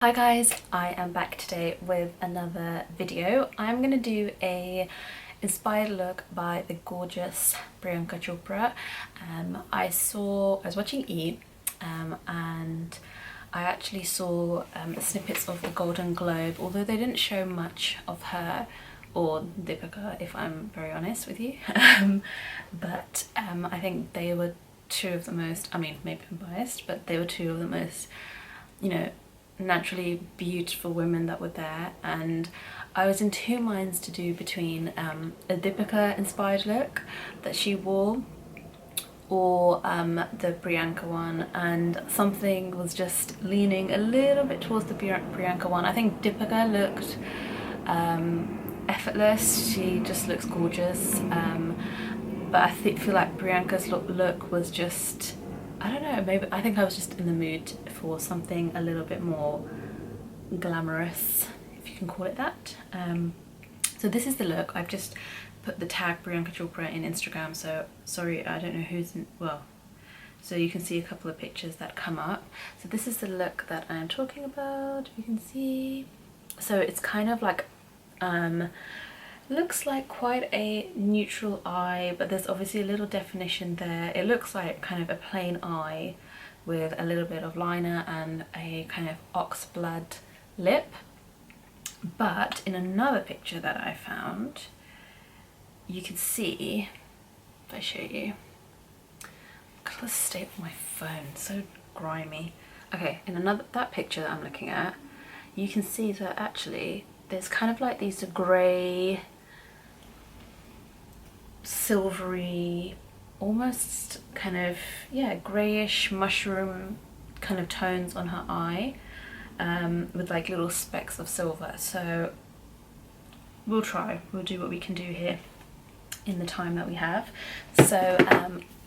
Hi guys, I am back today with another video. I'm going to do a inspired look by the gorgeous Priyanka Chopra. I was watching E! And I actually saw snippets of the Golden Globe, although they didn't show much of her or Deepika, if I'm very honest with you. But I think they were two of the most, I mean maybe I'm biased, but they were two of the most, you know, naturally beautiful women that were there, and I was in two minds to do between a Deepika inspired look that she wore or the Priyanka one, and something was just leaning a little bit towards the Priyanka one. I think Deepika looked effortless, she just looks gorgeous, but I feel like Priyanka's look was just, I don't know, maybe I think I was just in the mood for something a little bit more glamorous, if you can call it that. So this is the look. I've just put the tag Priyanka Chopra in Instagram, so sorry, I don't know who's in, well, so you can see a couple of pictures that come up. So this is the look that I'm talking about, you can see. So it's kind of like, looks like quite a neutral eye, but there's obviously a little definition there. It looks like kind of a plain eye with a little bit of liner and a kind of oxblood lip. But in another picture that I found, you can see, if I show you, I've got the state of my phone, so grimy. Okay, in that picture that I'm looking at, you can see that actually there's kind of like these grey, silvery, almost kind of, yeah, greyish mushroom kind of tones on her eye, with like little specks of silver. So we'll do what we can do here in the time that we have. So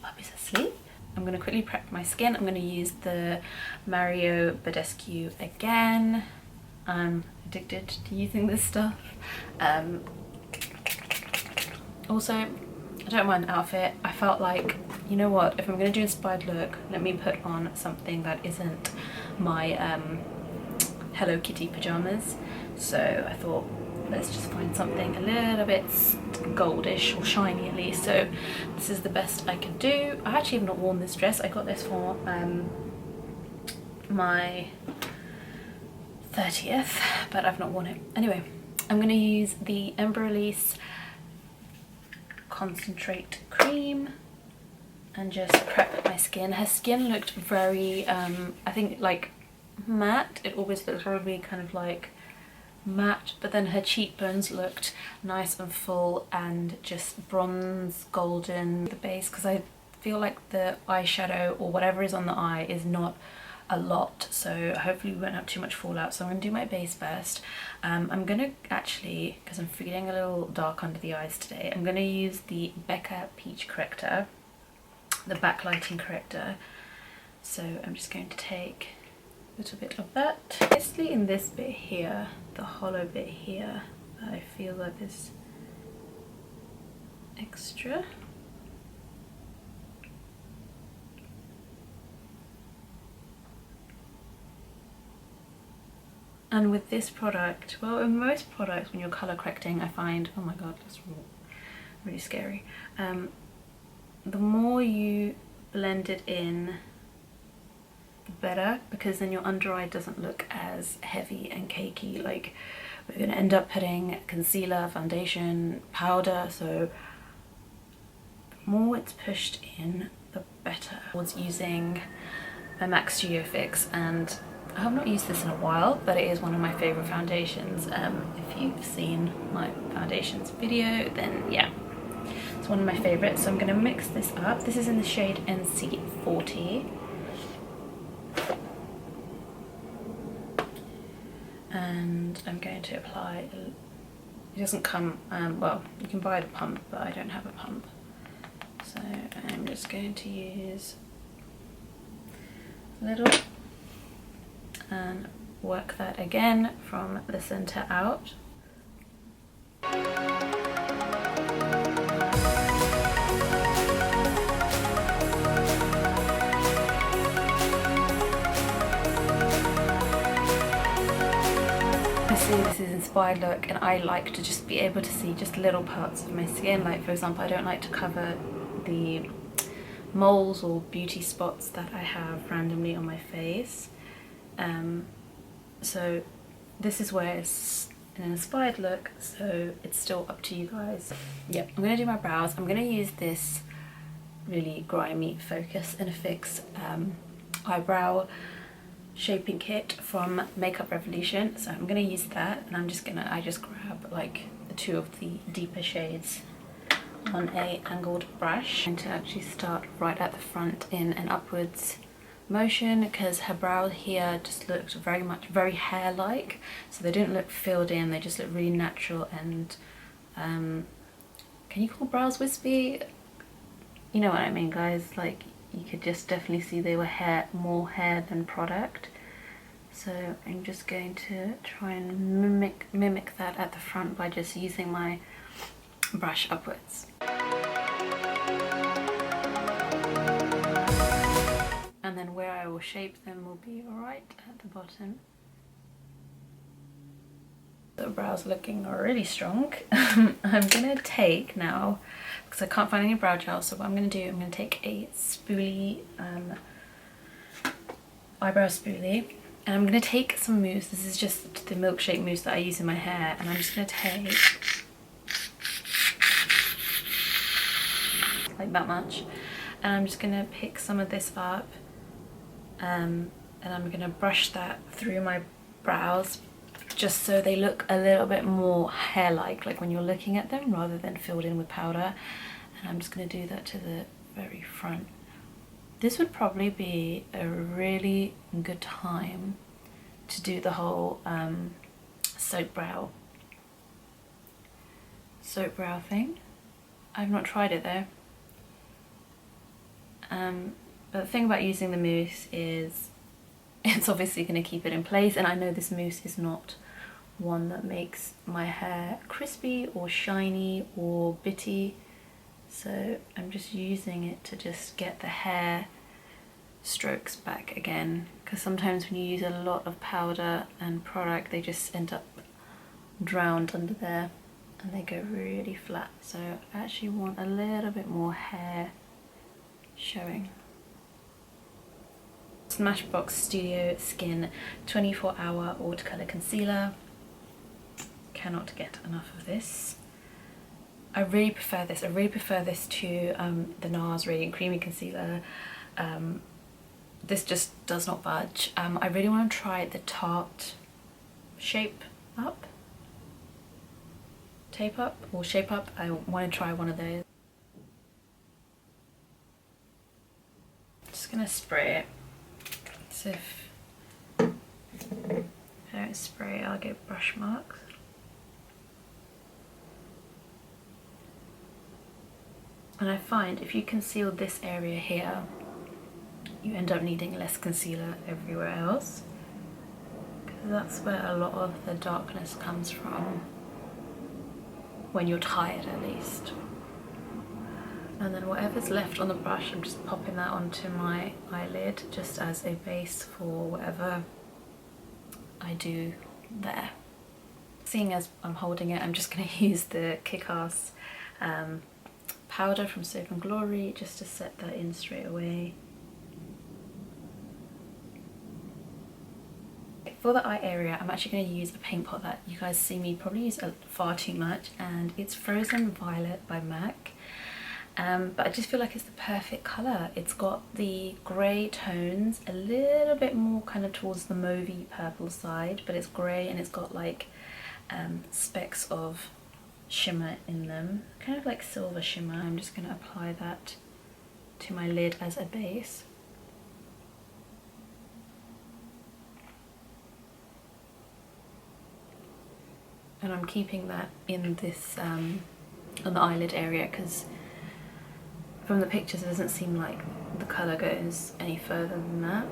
puppy's asleep. I'm going to quickly prep my skin. I'm going to use the Mario Badescu again. I'm addicted to using this stuff. Also, I don't mind the outfit. I felt like, you know what, if I'm going to do inspired look, let me put on something that isn't my Hello Kitty pajamas. So I thought, let's just find something a little bit goldish or shiny at least. So this is the best I could do. I actually have not worn this dress. I got this for my 30th, but I've not worn it. Anyway, I'm going to use the Embryolisse Concentrate Cream and just prep my skin. Her skin looked very, I think like matte. It always looks really kind of like matte, but then her cheekbones looked nice and full and just bronze golden, the base, because I feel like the eyeshadow or whatever is on the eye is not a lot, so hopefully we won't have too much fallout. So I'm going to do my base first. I'm going to actually, because I'm feeling a little dark under the eyes today, I'm going to use the Becca Peach Corrector, the backlighting corrector. So I'm just going to take a little bit of that. Basically in this bit here, the hollow bit here, I feel like this extra. And with this product, well, in most products when you're colour correcting, I find, oh my god, that's really scary. The more you blend it in, the better, because then your under eye doesn't look as heavy and cakey. Like, we're going to end up putting concealer, foundation, powder, so the more it's pushed in, the better. I was using my MAC Studio Fix, and I have not used this in a while, but it is one of my favourite foundations. If you've seen my foundations video, then yeah, it's one of my favourites. So I'm going to mix this up. This is in the shade NC40. And I'm going to apply, it doesn't come, well, you can buy the pump, but I don't have a pump. So I'm just going to use a little and work that again from the center out. Obviously this is inspired look and I like to just be able to see just little parts of my skin. Like for example, I don't like to cover the moles or beauty spots that I have randomly on my face. So this is where it's an inspired look, so it's still up to you guys. Yep, I'm gonna do my brows. I'm gonna use this really grimy Focus and Fix eyebrow shaping kit from Makeup Revolution. So I'm gonna use that, and I just grab like the two of the deeper shades on a angled brush, and to actually start right at the front in an upwards motion, because her brows here just looked very hair-like, so they didn't look filled in, they just look really natural and can you call brows wispy? You know what I mean, guys. Like, you could just definitely see they were more hair than product. So I'm just going to try and mimic that at the front by just using my brush upwards. And then where I will shape them will be right at the bottom. The brows looking really strong. I'm gonna take now, because I can't find any brow gel, so what I'm gonna do, I'm gonna take a spoolie, eyebrow spoolie, and I'm gonna take some mousse. This is just the milkshake mousse that I use in my hair, and I'm just gonna take like that much, and I'm just gonna pick some of this up, and I'm gonna brush that through my brows just so they look a little bit more hair-like, like when you're looking at them, rather than filled in with powder. And I'm just gonna do that to the very front. This would probably be a really good time to do the whole soap brow thing. I've not tried it though. But the thing about using the mousse is it's obviously going to keep it in place, and I know this mousse is not one that makes my hair crispy or shiny or bitty, so I'm just using it to just get the hair strokes back again, because sometimes when you use a lot of powder and product, they just end up drowned under there and they go really flat. So I actually want a little bit more hair showing. Smashbox Studio Skin 24-hour watercolor concealer. Cannot get enough of this. I really prefer this. I really prefer this to the NARS Radiant Creamy Concealer. This just does not budge. I really want to try the Tarte Shape Up? Tape Up? Or Shape Up. I want to try one of those. Just gonna spray it. So if I don't spray, I'll get brush marks. And I find if you conceal this area here, you end up needing less concealer everywhere else, because that's where a lot of the darkness comes from, when you're tired at least. And then whatever's left on the brush, I'm just popping that onto my eyelid just as a base for whatever I do there. Seeing as I'm holding it, I'm just going to use the Kick-Ass powder from Soap & Glory just to set that in straight away. For the eye area, I'm actually going to use a paint pot that you guys see me probably use far too much, and it's Frozen Violet by MAC. But I just feel like it's the perfect colour. It's got the grey tones, a little bit more kind of towards the mauvey purple side, but it's grey and it's got like specks of shimmer in them, kind of like silver shimmer. I'm just going to apply that to my lid as a base. And I'm keeping that in this on the eyelid area, because from the pictures it doesn't seem like the colour goes any further than that.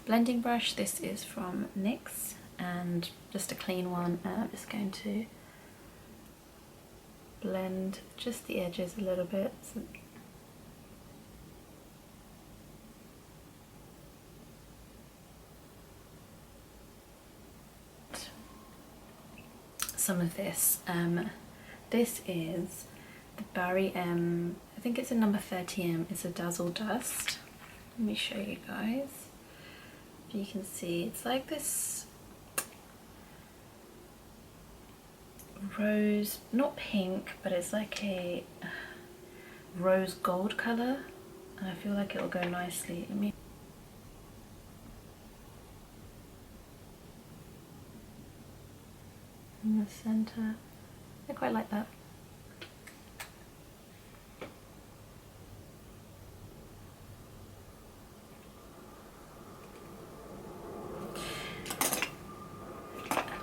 Blending brush, this is from NYX, and just a clean one, and I'm just going to blend just the edges a little bit. some of this. This is the Barry M, I think it's a number 30M, it's a Dazzle Dust. Let me show you guys. If you can see, it's like this rose, not pink, but it's like a rose gold colour, and I feel like it'll go nicely. Let me in the centre. I quite like that.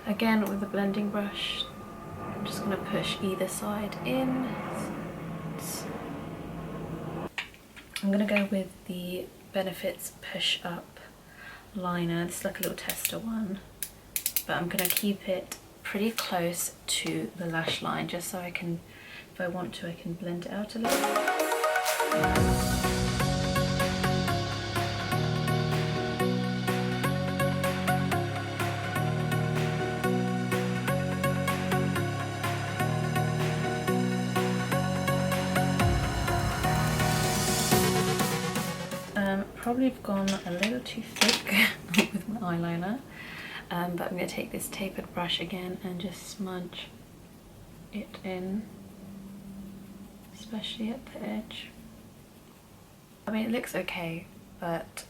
Again with the blending brush, I'm just going to push either side in. I'm going to go with the Benefits Push Up liner. This is like a little tester one, but I'm going to keep it pretty close to the lash line just so I can, if I want to, I can blend it out a little. Probably have gone a little too thick with my eyeliner, but I'm going to take this tapered brush again and just smudge it in, especially at the edge. I mean, it looks okay, but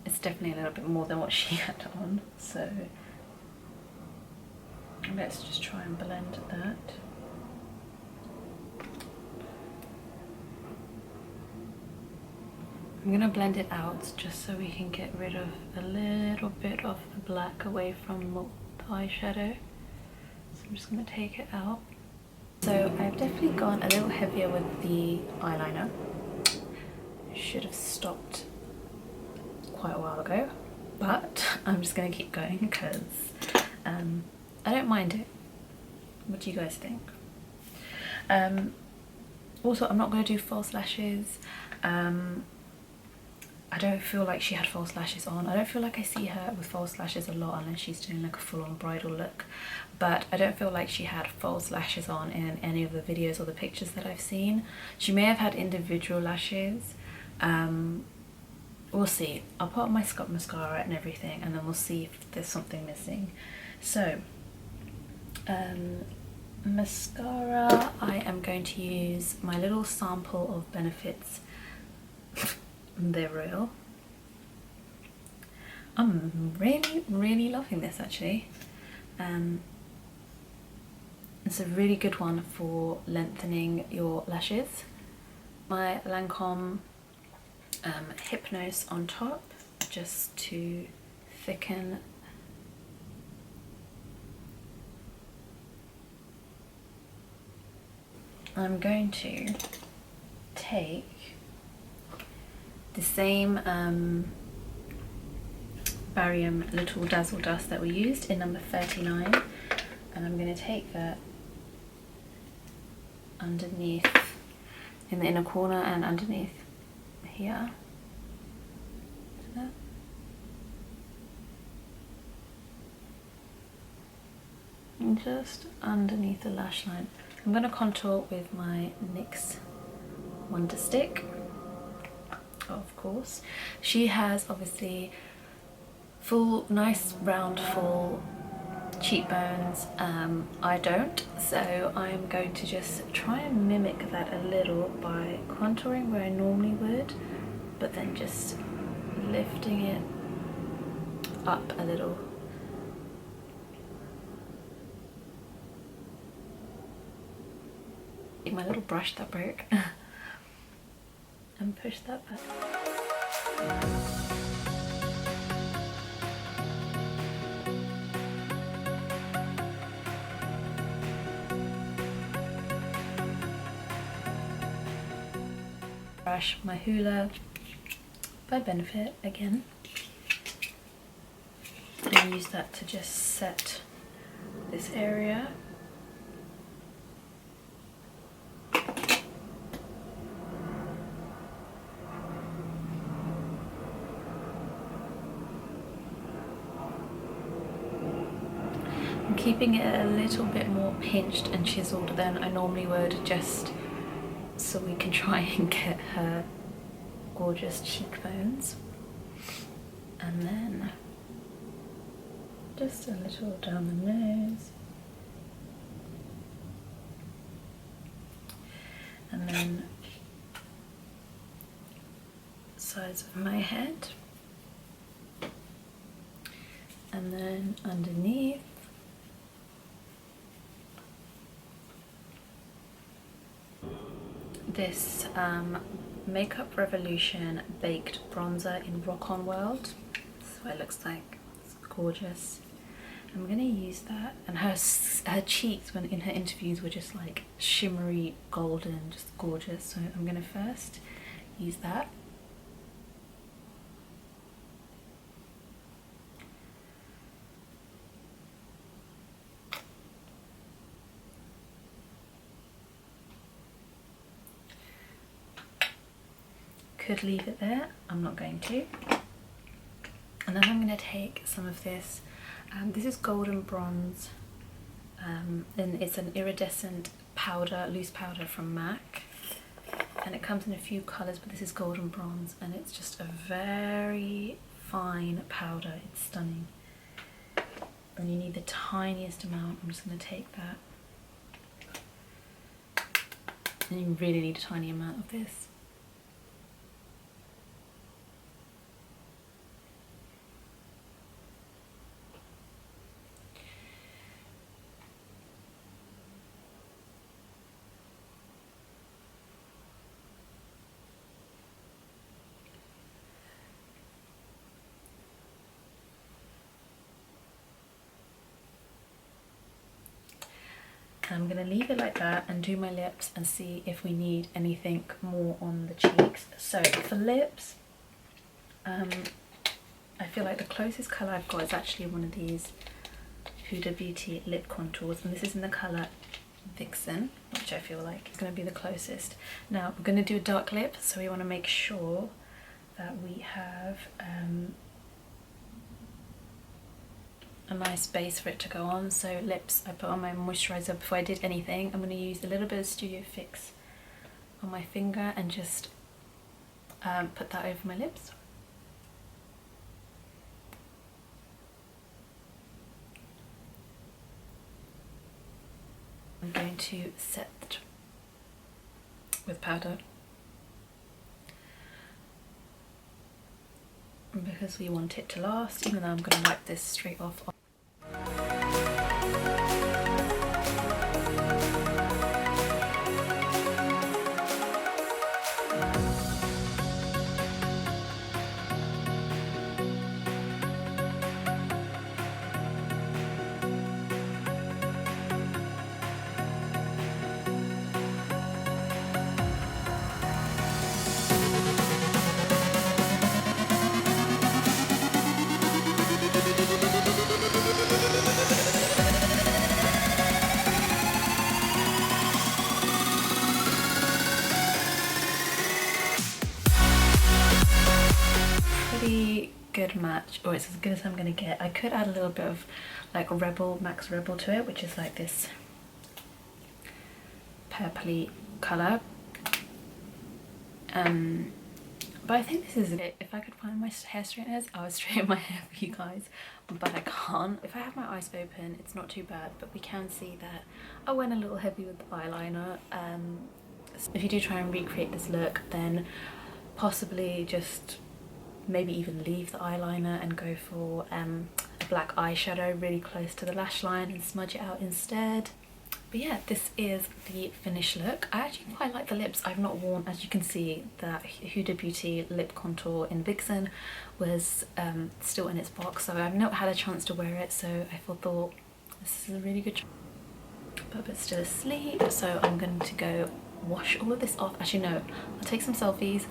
it's definitely a little bit more than what she had on, so let's just try and blend that. I'm going to blend it out just so we can get rid of a little bit of the black away from the eyeshadow. So I'm just going to take it out. So I've definitely gone a little heavier with the eyeliner. I should have stopped quite a while ago, but I'm just going to keep going because I don't mind it. What do you guys think? Also, I'm not going to do false lashes. I don't feel like she had false lashes on. I don't feel like I see her with false lashes a lot unless she's doing like a full-on bridal look. But I don't feel like she had false lashes on in any of the videos or the pictures that I've seen. She may have had individual lashes. We'll see. I'll put on my mascara and everything, and then we'll see if there's something missing. So, mascara, I am going to use my little sample of Benefits. They're real. I'm really loving this actually. It's a really good one for lengthening your lashes. My Lancome Hypnose on top, just to thicken. I'm going to take the same Barium little Dazzle Dust that we used in number 39, and I'm going to take that underneath in the inner corner and underneath here. And just underneath the lash line. I'm going to contour with my NYX Wonder Stick. Of course, she has obviously full, nice round full cheekbones. I don't, so I'm going to just try and mimic that a little by contouring where I normally would, but then just lifting it up a little. My little brush that broke. And push that back. Brush my HULA by Benefit again. And use that to just set this area. keeping it a little bit more pinched and chiseled than I normally would, just so we can try and get her gorgeous cheekbones. And then just a little down the nose. And then sides of my head. And then underneath. This Makeup Revolution Baked Bronzer in Rock On World. This is what it looks like. It's gorgeous. I'm gonna use that. And her cheeks, when in her interviews, were just like shimmery golden, just gorgeous. So I'm gonna first use that. Could leave it there, I'm not going to. And then I'm going to take some of this, this is Golden Bronze, and it's an iridescent powder, loose powder from MAC, and it comes in a few colours, but this is Golden Bronze, and it's just a very fine powder. It's stunning, and you need the tiniest amount. I'm just going to take that, and you really need a tiny amount of this. I'm going to leave it like that and do my lips and see if we need anything more on the cheeks. So for lips, I feel like the closest colour I've got is actually one of these Huda Beauty lip contours, and this is in the colour Vixen, which I feel like is going to be the closest. Now we're going to do a dark lip, so we want to make sure that we have a nice base for it to go on. So lips, I put on my moisturiser before I did anything. I'm going to use a little bit of Studio Fix on my finger and just put that over my lips. I'm going to set with powder because we want it to last, even though I'm going to wipe this straight off. Good match, or it's as good as I'm gonna get. I could add a little bit of like Max Rebel to it, which is like this purpley colour, but I think this is it. If I could find my hair straighteners, I would straighten my hair for you guys, but I can't. If I have my eyes open, it's not too bad, but we can see that I went a little heavy with the eyeliner. If you do try and recreate this look, then possibly just maybe even leave the eyeliner and go for a black eyeshadow really close to the lash line and smudge it out instead. But yeah, this is the finished look. I actually quite like the lips. I've not worn, as you can see, the Huda Beauty lip contour in Vixen was still in its box, so I've not had a chance to wear it, so I thought this is a really good choice. Puppet's still asleep, so I'm going to go wash all of this off. Actually no, I'll take some selfies,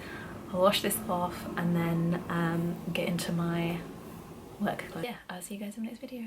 I'll wash this off, and then get into my work clothes. Yeah, I'll see you guys in the next video.